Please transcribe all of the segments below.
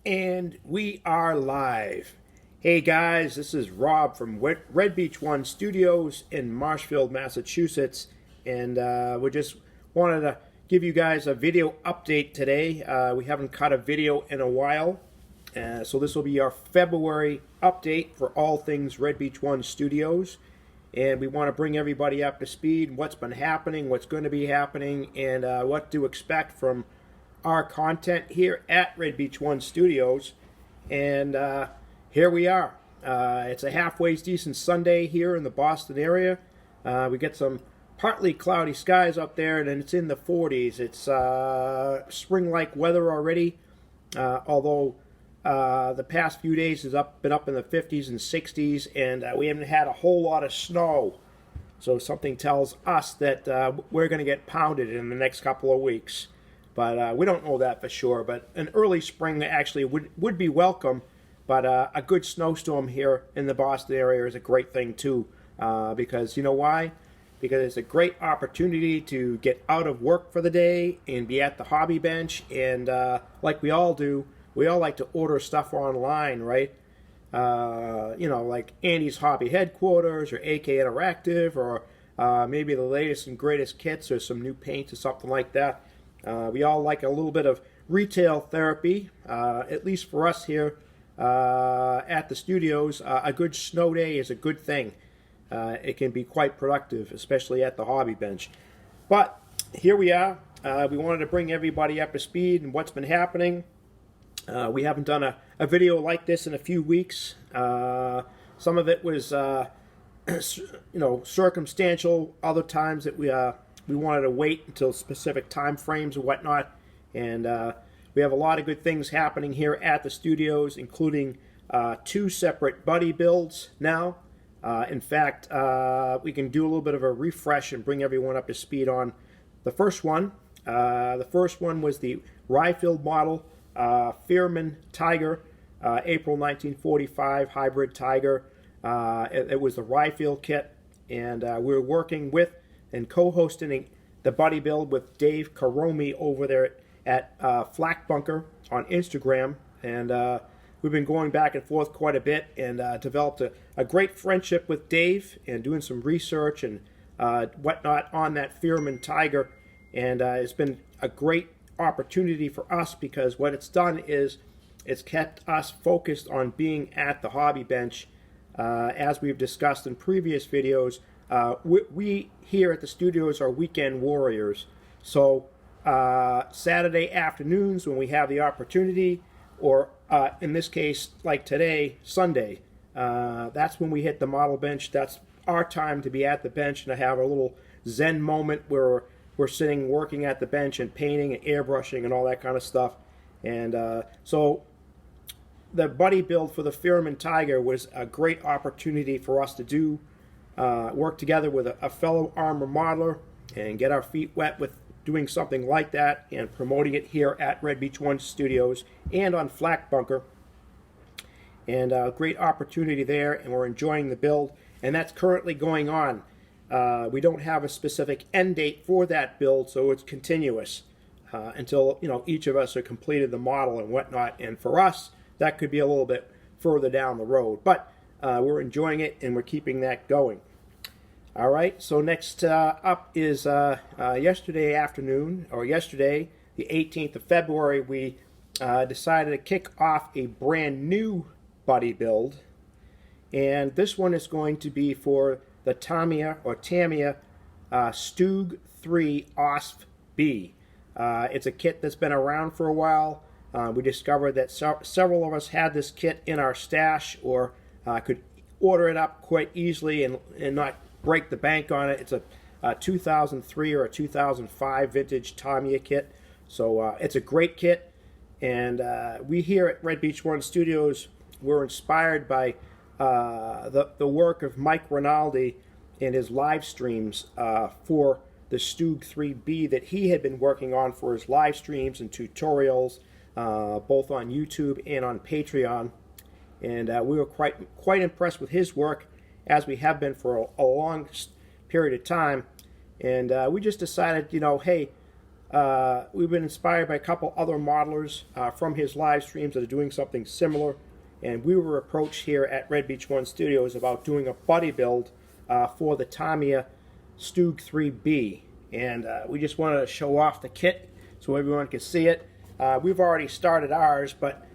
And we are live. Hey guys, this is Rob from RB1S Studios in Marshfield, Massachusetts, and we just wanted to give you guys a video update today. We haven't cut a video in a while, so this will be our February update for all things RB1S Studios, and we want to bring everybody up to speed, what's been happening, what's going to be happening, and what to expect from our content here at RB1S Studios. And here we are. It's a halfway decent Sunday here in the Boston area. We get some partly cloudy skies up there, and it's in the 40s. It's spring-like weather already, although the past few days has been up in the 50s and 60s, and we haven't had a whole lot of snow. So something tells us that we're going to get pounded in the next couple of weeks. But we don't know that for sure. But an early spring actually would be welcome. But a good snowstorm here in the Boston area is a great thing too. Because you know why? Because it's a great opportunity to get out of work for the day and be at the hobby bench. And like we all do, we all like to order stuff online, right? You know, like Andy's Hobby Headquarters or AK Interactive, or maybe the latest and greatest kits or some new paints or something like that. We all like a little bit of retail therapy, at least for us here at the studios. A good snow day is a good thing. It can be quite productive, especially at the hobby bench. But here we are. We wanted to bring everybody up to speed and what's been happening. We haven't done a video like this in a few weeks. Some of it was, you know, circumstantial. Other times that we wanted to wait until specific time frames and whatnot. And we have a lot of good things happening here at the studios, including 2 separate buddy builds now. In fact, we can do a little bit of a refresh and bring everyone up to speed on the first one. The first one was the Ryefield model Fearman Tiger, April 1945 hybrid Tiger. It was the Ryefield kit, and we were working with and co-hosting the buddy build with Dave Karomi over there at Flak Bunker on Instagram, and we've been going back and forth quite a bit, and developed a great friendship with Dave, and doing some research and whatnot on that Fearman Tiger, and it's been a great opportunity for us, because what it's done is it's kept us focused on being at the hobby bench. As we've discussed in previous videos, we here at the studios are weekend warriors. So Saturday afternoons when we have the opportunity, or in this case like today, Sunday, that's when we hit the model bench. That's our time to be at the bench and to have a little zen moment where we're sitting working at the bench and painting and airbrushing and all that kind of stuff. And so the buddy build for the Fearman Tiger was a great opportunity for us to do work together with a fellow armor modeler and get our feet wet with doing something like that and promoting it here at RB1S Studios and on Flak Bunker. And a great opportunity there, and we're enjoying the build, and that's currently going on. We don't have a specific end date for that build, so it's continuous until, you know, each of us are completed the model and whatnot. And for us, that could be a little bit further down the road, but we're enjoying it and we're keeping that going. All right, so next up is yesterday afternoon, or yesterday, the 18th of February, we decided to kick off a brand new buddy build. And this one is going to be for the Tamiya Stug 3 OSF B. It's a kit that's been around for a while. We discovered that several of us had this kit in our stash, or could order it up quite easily and not break the bank on it. It's a 2003 or a 2005 vintage Tamiya kit. So it's a great kit. And we here at RB1S Studios were inspired by the work of Mike Rinaldi and his live streams for the Stug 3B that he had been working on for his live streams and tutorials, both on YouTube and on Patreon. And we were quite impressed with his work, as we have been for a long period of time. And we just decided, you know, hey, we've been inspired by a couple other modelers from his live streams that are doing something similar. And we were approached here at Red Beach 1 Studios about doing a buddy build for the Tamiya Stug 3B. And we just wanted to show off the kit so everyone can see it. We've already started ours, but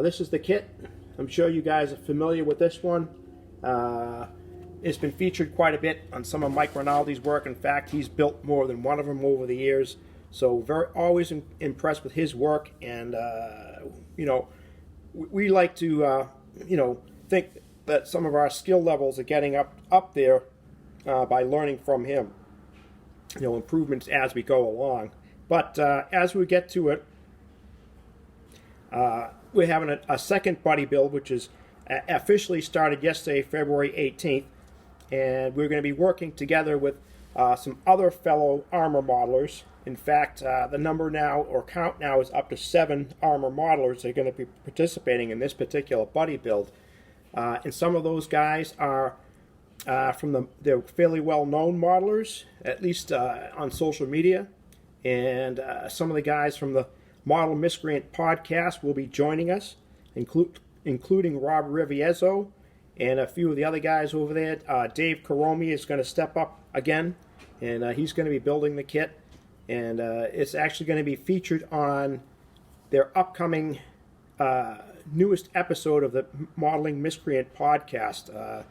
this is the kit. I'm sure you guys are familiar with this one. It's been featured quite a bit on some of Mike Rinaldi's work. In fact, he's built more than one of them over the years. So always impressed with his work, and you know, we like to think that some of our skill levels are getting up there by learning from him. Improvements as we go along. But as we get to it, we're having a second buddy build, which is officially started yesterday, February 18th. And we're going to be working together with some other fellow armor modelers. In fact, the number now, or count now, is up to 7 armor modelers that are going to be participating in this particular buddy build. And some of those guys are they're fairly well-known modelers, at least on social media. And some of the guys from the Model Miscreant podcast will be joining us, including Rob Riviezzo and a few of the other guys over there. Dave Caromi is going to step up again, and he's going to be building the kit. And it's actually going to be featured on their upcoming newest episode of the Modeling Miscreant podcast.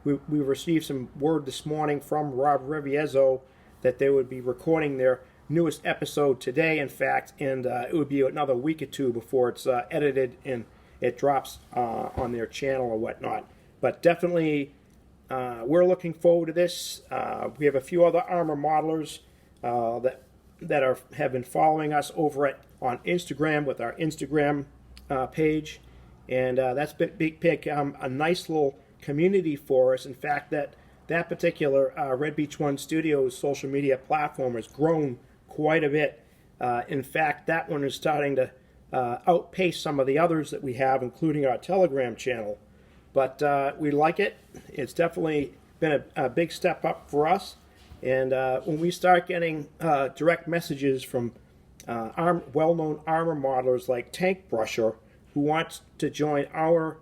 We received some word this morning from Rob Riviezzo that they would be recording their newest episode today, in fact, and it would be another week or two before it's edited and it drops on their channel or whatnot. But definitely, we're looking forward to this. We have a few other armor modelers that have been following us over on Instagram with our Instagram page, and that's become a nice little community for us. In fact, that particular Red Beach 1 Studios social media platform has grown quite a bit. In fact, that one is starting to outpace some of the others that we have, including our Telegram channel. But we like it. It's definitely been a big step up for us. And when we start getting direct messages from well-known armor modelers like Tank Brusher, who wants to join our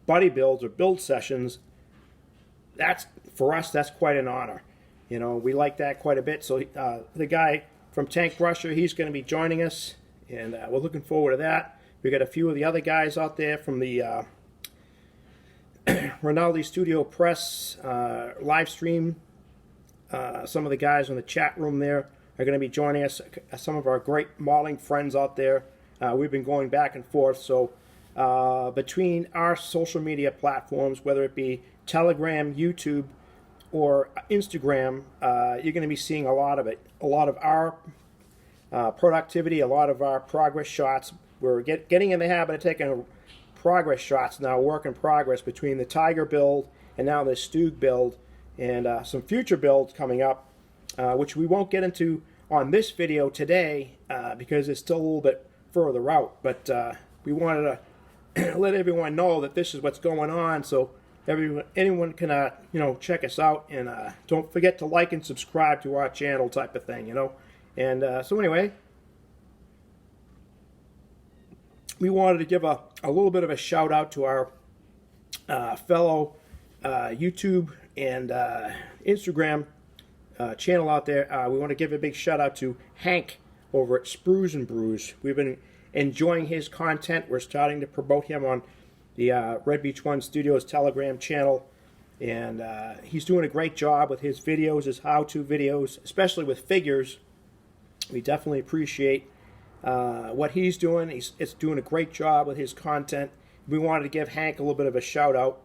buddy builds or build sessions, for us, that's quite an honor. We like that quite a bit. So the guy from Tank Brusher, he's going to be joining us, and we're looking forward to that. We got a few of the other guys out there from the Rinaldi Studio Press live stream. Some of the guys in the chat room there are going to be joining us. Some of our great modeling friends out there. We've been going back and forth. So between our social media platforms, whether it be Telegram, YouTube, or Instagram, you're going to be seeing a lot of it. A lot of our productivity, a lot of our progress shots. We're getting in the habit of taking progress shots now, work in progress, between the Tiger build and now the Stug build, and some future builds coming up, which we won't get into on this video today because it's still a little bit further out. But we wanted to let everyone know that this is what's going on, so anyone can check us out, and don't forget to like and subscribe to our channel, type of thing, And so anyway, we wanted to give a little bit of a shout out to our fellow YouTube and Instagram channel out there. We want to give a big shout out to Hank over at Sprues and Brews. We've been enjoying his content. We're starting to promote him on the Red Beach 1 Studios Telegram channel, and he's doing a great job with his videos, his how-to videos, especially with figures. We definitely appreciate what he's doing. It's doing a great job with his content. We wanted to give Hank a little bit of a shout out,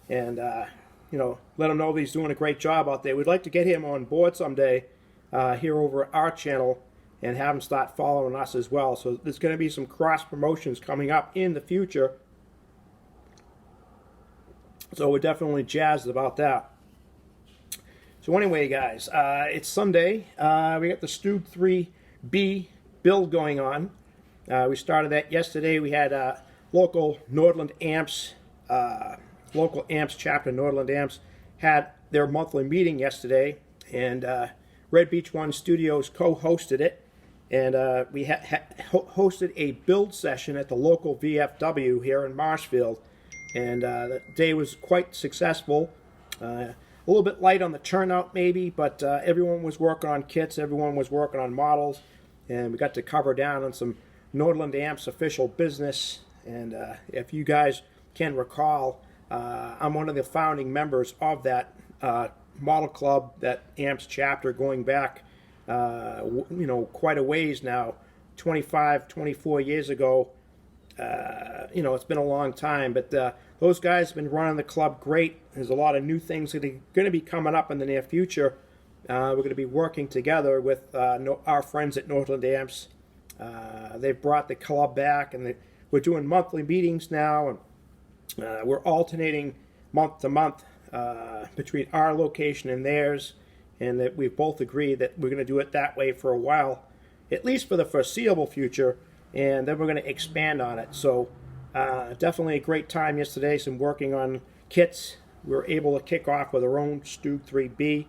and let him know that he's doing a great job out there. We'd like to get him on board someday here over our channel and have him start following us as well. So there's going to be some cross promotions coming up in the future. So we're definitely jazzed about that. So anyway, guys, it's Sunday. We got the Stug 3B build going on. We started that yesterday. We had local Nordland Amps, local Amps chapter, Nordland Amps, had their monthly meeting yesterday, and Red Beach One Studios co-hosted it, and we hosted a build session at the local VFW here in Marshfield, and the day was quite successful. A little bit light on the turnout maybe, but everyone was working on kits, everyone was working on models, and we got to cover down on some Nordland Amps official business. And if you guys can recall, I'm one of the founding members of that model club, that Amps chapter, going back quite a ways now, 25, 24 years ago. It's been a long time, but those guys have been running the club great. There's a lot of new things that are going to be coming up in the near future. We're going to be working together with our friends at Nordland Amps. They've brought the club back, and we're doing monthly meetings now, and we're alternating month to month between our location and theirs, and that we've both agreed that we're going to do it that way for a while, at least for the foreseeable future, and then we're going to expand on it. So definitely a great time yesterday, some working on kits. We were able to kick off with our own Stug 3B.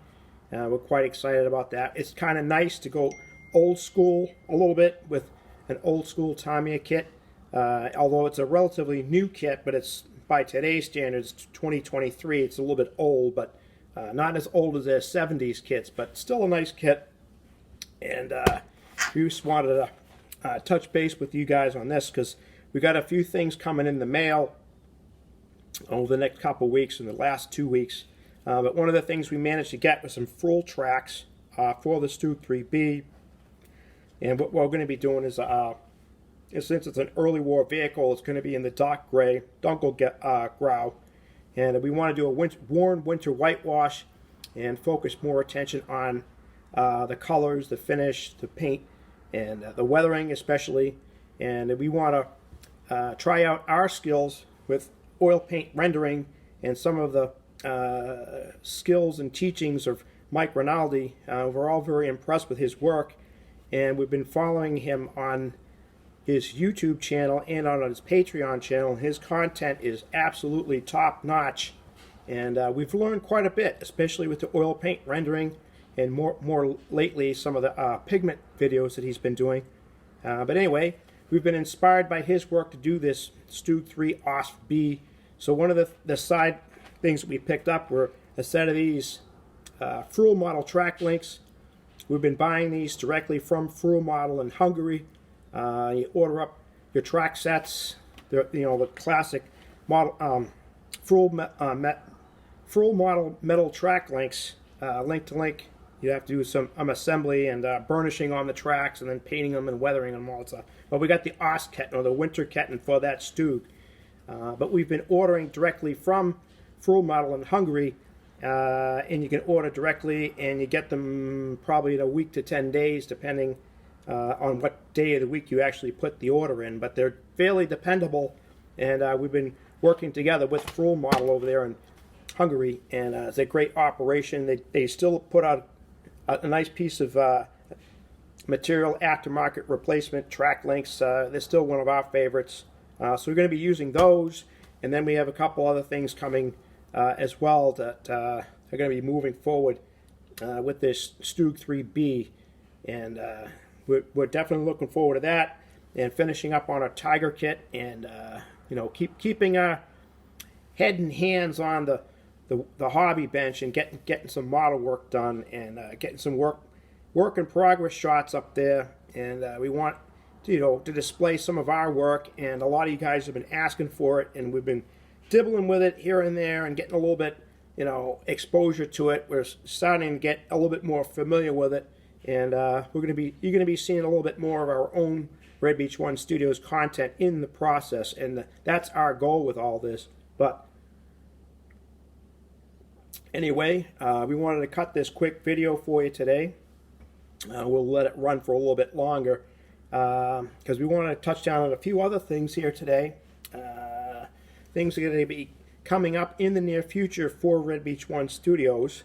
We're quite excited about that. It's kind of nice to go old school a little bit with an old school Tamiya kit, although it's a relatively new kit, but it's, by today's standards, 2023. It's a little bit old, but not as old as their 70s kits, but still a nice kit. And we just wanted to touch base with you guys on this, because we got a few things coming in the mail over the next couple weeks, in the last 2 weeks. But one of the things we managed to get was some full tracks for the Stug 3B. And what we're going to be doing is, since it's an early war vehicle, it's going to be in the dark gray, grau. And we want to do a worn winter whitewash and focus more attention on the colors, the finish, the paint, and the weathering especially. And we want to try out our skills with oil paint rendering and some of the skills and teachings of Mike Rinaldi. We're all very impressed with his work, and we've been following him on his YouTube channel and on his Patreon channel. His content is absolutely top-notch, and we've learned quite a bit, especially with the oil paint rendering, and more lately some of the pigment videos that he's been doing. But anyway, we've been inspired by his work to do this Stug 3 OSB. So one of the side things that we picked up were a set of these Fruhl model track links. We've been buying these directly from Fruhl model in Hungary. You order up your track sets, the classic model Fruhl model metal track links, link to link. You have to do some assembly and burnishing on the tracks, and then painting them and weathering them, all that stuff. But we got the Ostketten, or the winter Ketten, for that Stug. But we've been ordering directly from Fruhl model in Hungary, and you can order directly, and you get them probably in a week to 10 days, depending on what day of the week you actually put the order in. But they're fairly dependable, and we've been working together with Fruhl model over there in Hungary, and it's a great operation. They still put out a nice piece of material, aftermarket replacement track links. They're still one of our favorites. So we're going to be using those, and then we have a couple other things coming as well that are going to be moving forward with this Stug 3B, and we're definitely looking forward to that, and finishing up on our Tiger kit, and keeping our head and hands on the hobby bench, and getting some model work done, and getting some work in progress shots up there. And we want to display some of our work, and a lot of you guys have been asking for it, and we've been dibbling with it here and there and getting a little bit exposure to it. We're starting to get a little bit more familiar with it, and you're going to be seeing a little bit more of our own Red Beach One Studios content in the process, and that's our goal with all this. But anyway, we wanted to cut this quick video for you today. We'll let it run for a little bit longer, because we want to touch down on a few other things here today. Things are going to be coming up in the near future for Red Beach One Studios,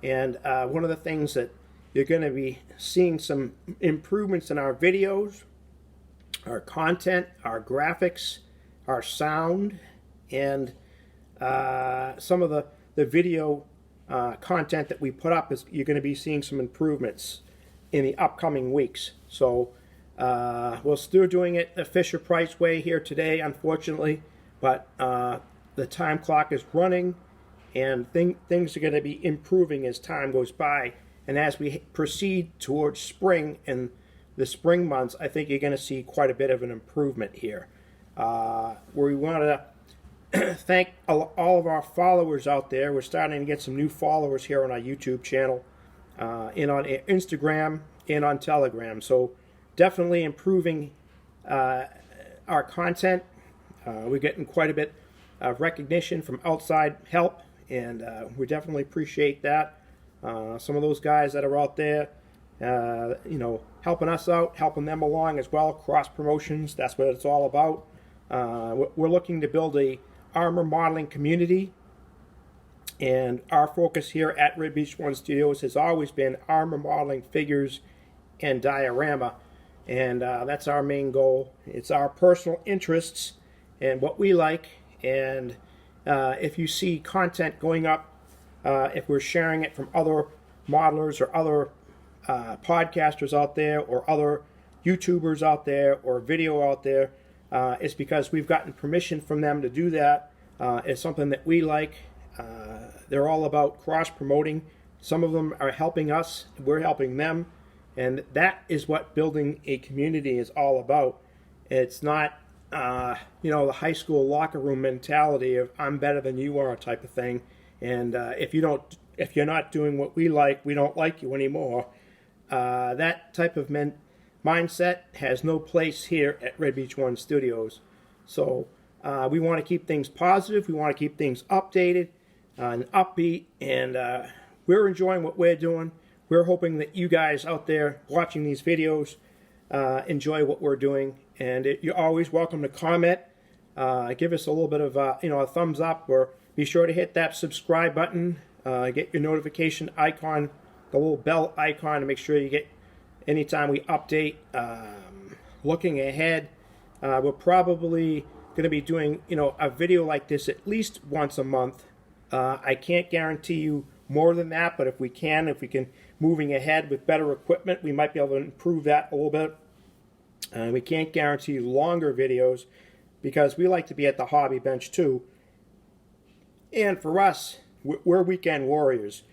and one of the things that you're going to be seeing some improvements in our videos, our content, our graphics, our sound, and some of the video content that we put up, you're going to be seeing some improvements in the upcoming weeks. So we're still doing it the Fisher-Price way here today, unfortunately, but the time clock is running, and things are going to be improving as time goes by. And as we proceed towards spring and the spring months, I think you're going to see quite a bit of an improvement here. We want to thank all of our followers out there. We're starting to get some new followers here on our YouTube channel, and on Instagram, and on Telegram. So definitely improving our content. We're getting quite a bit of recognition from outside help, and we definitely appreciate that. Some of those guys that are out there, helping us out, helping them along as well, cross promotions, that's what it's all about. We're looking to build a armor modeling community, and our focus here at RB1S Studios has always been armor modeling, figures, and diorama, and that's our main goal. It's our personal interests and what we like, and if you see content going up, if we're sharing it from other modelers or other podcasters out there or other YouTubers out there or video out there, it's because we've gotten permission from them to do that. It's something that we like. They're all about cross-promoting. Some of them are helping us, we're helping them, and that is what building a community is all about. It's not, the high school locker room mentality of I'm better than you are type of thing. And if you're not doing what we like, we don't like you anymore. That type of mindset has no place here at RB1S Studios. So we want to keep things positive. We want to keep things updated and upbeat. And we're enjoying what we're doing. We're hoping that you guys out there watching these videos enjoy what we're doing. And you're always welcome to comment. Give us a little bit of a thumbs up, or be sure to hit that subscribe button. Get your notification icon, the little bell icon, to make sure you get anytime we update. Looking ahead, we're probably going to be doing a video like this at least once a month. I can't guarantee you more than that, but if we can moving ahead with better equipment, we might be able to improve that a little bit. We can't guarantee longer videos because we like to be at the hobby bench too. And for us, we're weekend warriors.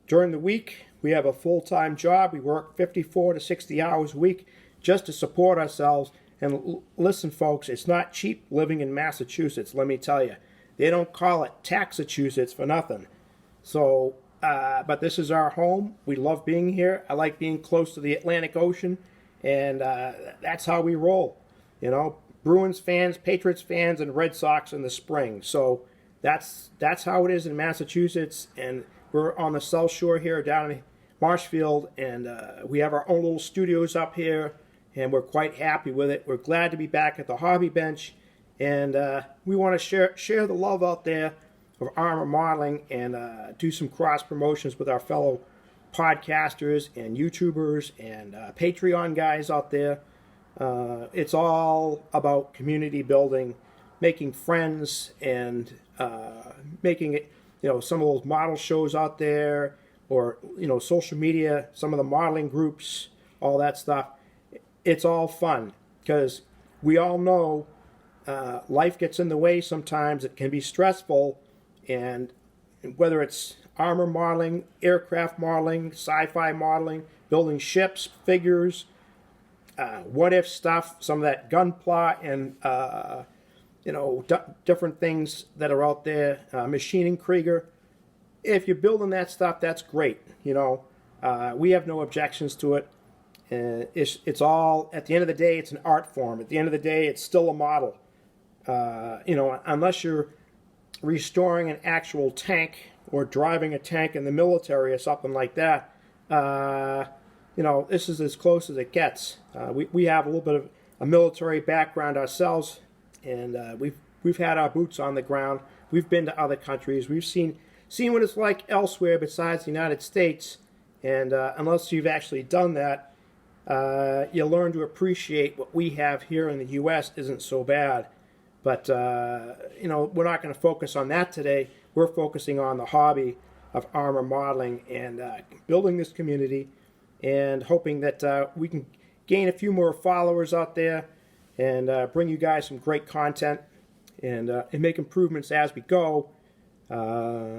During the week, we have a full-time job. We work 54 to 60 hours a week just to support ourselves. And listen, folks, it's not cheap living in Massachusetts, let me tell you. They don't call it Taxachusetts for nothing. So, but this is our home. We love being here. I like being close to the Atlantic Ocean, and that's how we roll. Bruins fans, Patriots fans, and Red Sox in the spring. So that's how it is in Massachusetts, and we're on the South Shore here down in Marshfield, and we have our own little studios up here, and we're quite happy with it. We're glad to be back at the hobby bench, and we want to share the love out there of armor modeling and do some cross promotions with our fellow podcasters and YouTubers and Patreon guys out there. It's all about community building, making friends, and making it, some of those model shows out there, or, social media, some of the modeling groups, all that stuff. It's all fun because we all know life gets in the way sometimes. It can be stressful, and whether it's armor modeling, aircraft modeling, sci-fi modeling, building ships, figures, what-if stuff, some of that gunpla and, different things that are out there, machining Krieger. If you're building that stuff, that's great. We have no objections to it. It's all, at the end of the day, it's an art form. At the end of the day, it's still a model. Unless you're restoring an actual tank or driving a tank in the military or something like that, this is as close as it gets. We have a little bit of a military background ourselves, and we've had our boots on the ground. We've been to other countries. We've seen what it's like elsewhere besides the United States, and unless you've actually done that, you learn to appreciate what we have here in the U.S. isn't so bad. But we're not going to focus on that today. We're focusing on the hobby. of armor modeling and building this community, and hoping that we can gain a few more followers out there and bring you guys some great content and make improvements as we go,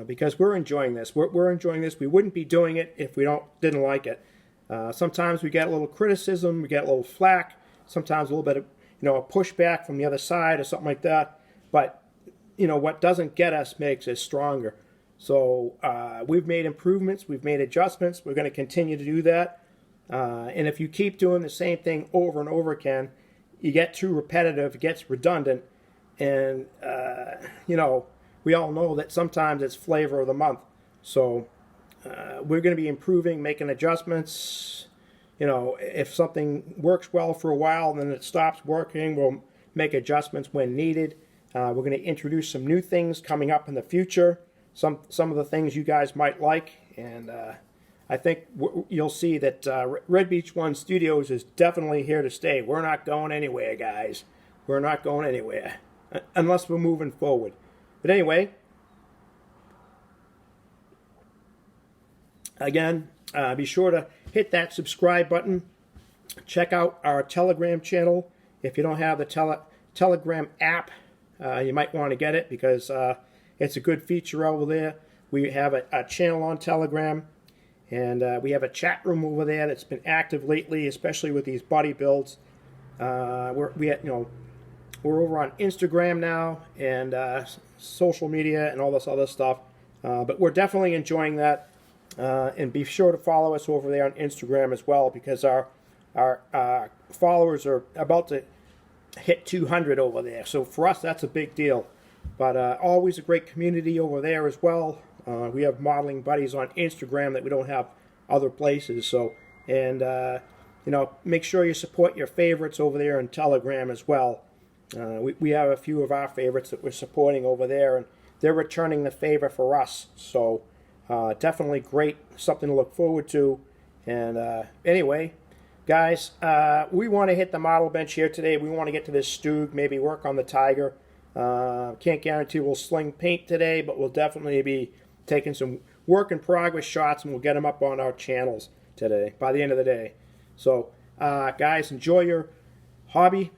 because we're enjoying this. We're enjoying this. We wouldn't be doing it if we didn't like it. Sometimes we get a little criticism, we get a little flack, sometimes a little bit of a pushback from the other side or something like that. But what doesn't get us makes us stronger. So we've made improvements, we've made adjustments. We're going to continue to do that. And if you keep doing the same thing over and over again, you get too repetitive, it gets redundant, and we all know that sometimes it's flavor of the month. So we're going to be improving, making adjustments. If something works well for a while and then it stops working, we'll make adjustments when needed. We're going to introduce some new things coming up in the future, some of the things you guys might like, and I think you'll see that Red Beach 1 Studios is definitely here to stay. We're not going anywhere, guys. We're not going anywhere, unless we're moving forward. But anyway, again, be sure to hit that subscribe button. Check out our Telegram channel. If you don't have the Telegram app, you might want to get it, because it's a good feature over there. We have a channel on Telegram, and we have a chat room over there that's been active lately, especially with these buddy builds. We're over on Instagram now, and social media and all this other stuff. But we're definitely enjoying that. And be sure to follow us over there on Instagram as well, because our followers are about to hit 200 over there. So for us, that's a big deal. But always a great community over there as well. We have modeling buddies on Instagram that we don't have other places. So, and make sure you support your favorites over there on Telegram as well. We have a few of our favorites that we're supporting over there, and they're returning the favor for us. So definitely great, something to look forward to. And anyway, guys, we want to hit the model bench here today. We want to get to this Stug, maybe work on the Tiger. Can't guarantee we'll sling paint today, but we'll definitely be taking some work in progress shots, and we'll get them up on our channels today by the end of the day. So guys, enjoy your hobby,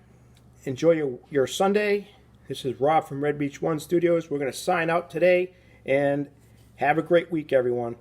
enjoy your Sunday. This is Rob from Red Beach 1 Studios. We're going to sign out today, and have a great week, everyone.